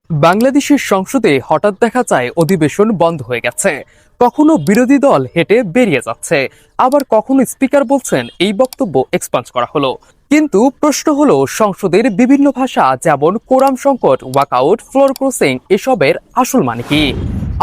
বাংলাদেশের সংসদে হঠাৎ দেখা যায় অধিবেশন বন্ধ হয়ে গেছে। কখনো বিরোধী দল হেঁটে বেরিয়ে যাচ্ছে, আবার কখনো স্পিকার বলছেন এই বক্তব্য এক্সপাঞ্জ করা হলো। কিন্তু প্রশ্ন হলো, সংসদের বিভিন্ন ভাষা যেমন কোরাম সংকট, ওয়াকআউট, ফ্লোর ক্রসিং এসবের আসল মানে কি?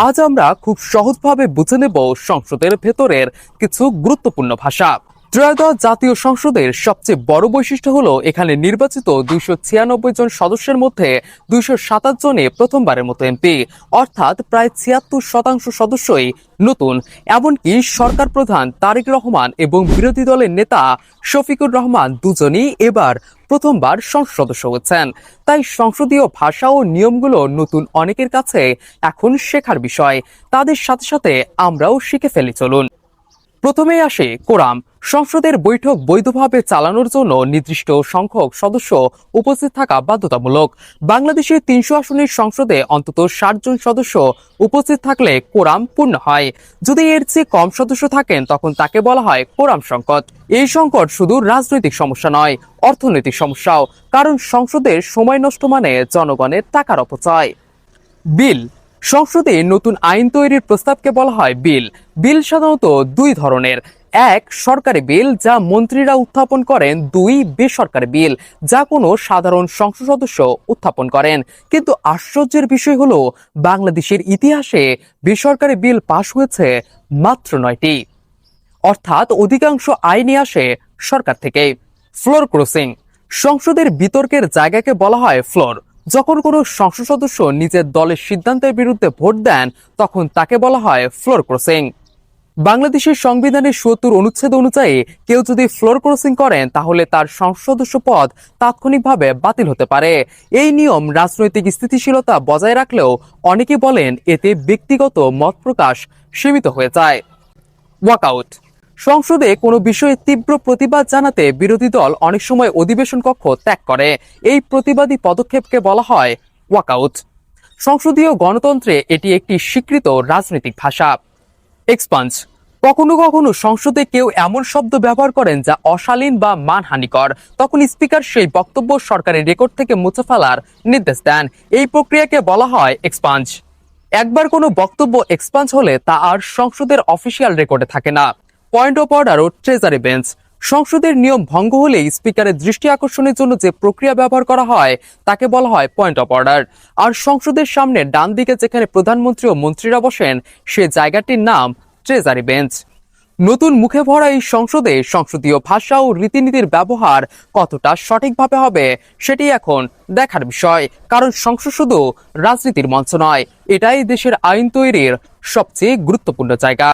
আজ আমরা খুব সহজভাবে বুঝে নেব সংসদের ভেতরের কিছু গুরুত্বপূর্ণ ভাষা। ত্রয়োদশ জাতীয় সংসদের সবচেয়ে বড় বৈশিষ্ট্য হলো এখানে নির্বাচিত 296 জন সদস্যের মধ্যে 227 জনে প্রথমবারের মতো এমপি, অর্থাৎ প্রায় 76% সদস্যই নতুন। এমনকি সরকার প্রধান তারেক রহমান এবং বিরোধী দলের নেতা শফিকুর রহমান দুজনই এবার প্রথমবার সংসদ সদস্য হচ্ছেন। তাই সংসদীয় ভাষা ও নিয়মগুলো নতুন অনেকের কাছে এখন শেখার বিষয়। তাদের সাথে সাথে আমরাও শিখে ফেলি, চলুন। প্রথমে আসে কোরাম। সংসদের বৈঠক বৈধভাবে চালানোর জন্য নির্দিষ্ট সংখ্যক সদস্য উপস্থিত থাকা বাধ্যতামূলক। বাংলাদেশের 300 আসনের সংসদে অন্তত 60 জন সদস্য উপস্থিত থাকলে কোরাম পূর্ণ হয়। যদি এর চেয়ে কম সদস্য থাকেন তখন তাকে বলা হয় কোরাম সংকট। এই সংকট শুধু রাজনৈতিক সমস্যা নয়, অর্থনৈতিক সমস্যাও, কারণ সংসদের সময় নষ্ট মানে জনগণের টাকার অপচয়। বিল। সংসদে নতুন আইন তৈরির প্রস্তাবকে বলা হয় বিল। বিল সাধারণত দুই ধরনের: এক, সরকারি বিল যা মন্ত্রীরা উত্থাপন করেন; দুই, বেসরকারি বিল যা কোনো সাধারণ সংসদ সদস্য উত্থাপন করেন। কিন্তু আশ্চর্যের বিষয় হলো, বাংলাদেশের ইতিহাসে বেসরকারি বিল পাশ হয়েছে মাত্র 9টি, অর্থাৎ অধিকাংশ আইনই আসে সরকার থেকে। Floor crossing. সংসদের বিতর্কের জায়গাকে বলা হয় ফ্লোর। যখন কোনো সংসদ সদস্য নিজের দলের সিদ্ধান্তের বিরুদ্ধে ভোট দেন তখন তাকে বলা হয় ফ্লোর ক্রসিং। বাংলাদেশের সংবিধানের ৭০ অনুচ্ছেদ অনুযায়ী কেউ যদি ফ্লোর ক্রসিং করেন তাহলে তার সংসদ সদস্য পদ তাৎক্ষণিকভাবে বাতিল হতে পারে। এই নিয়ম রাজনৈতিক স্থিতিশীলতা বজায় রাখলেও অনেকে বলেন এতে ব্যক্তিগত মত প্রকাশ সীমিত হয়ে যায়। ওয়াকআউট। সংসদে কোনো বিষয়ে তীব্র প্রতিবাদ জানাতে বিরোধী দল অনেক সময় অধিবেশন কক্ষ ত্যাগ করে। এই প্রতিবাদী পদক্ষেপকে বলা হয় ওয়াকআউট। সংসদীয় গণতন্ত্রে এটি একটি স্বীকৃত রাজনৈতিক ভাষা। এক্সপাঞ্জ। কখনো কখনো সংসদে কেউ এমন শব্দ ব্যবহার করেন যা অশালীন বা মানহানিকর, তখন স্পিকার সেই বক্তব্য সরকারি রেকর্ড থেকে মুছে ফেলার নির্দেশ দেন। এই প্রক্রিয়াকে বলা হয় এক্সপাঞ্জ। একবার কোনো বক্তব্য এক্সপাঞ্জ হলে তা আর সংসদের অফিসিয়াল রেকর্ডে থাকে না। পয়েন্ট অফ অর্ডার ও ট্রেজারি বেঞ্চ। সংসদের নিয়ম ভঙ্গ হলে স্পিকারের দৃষ্টি আকর্ষণের জন্য যে প্রক্রিয়া ব্যবহার করা হয় তাকে বলা হয় পয়েন্ট অফ অর্ডার। আর সংসদের সামনে ডান দিকে যেখানে প্রধানমন্ত্রী ও মন্ত্রীরা বসেন সে জায়গাটির নাম ট্রেজারি বেঞ্চ। নতুন মুখে ভরা এই সংসদে সংসদীয় ভাষা ও রীতিনীতির ব্যবহার কতটা সঠিকভাবে হবে সেটি এখন দেখার বিষয়, কারণ সংসদ শুধু রাজনীতির মঞ্চ নয়, এটাই দেশের আইন তৈরির সবচেয়ে গুরুত্বপূর্ণ জায়গা।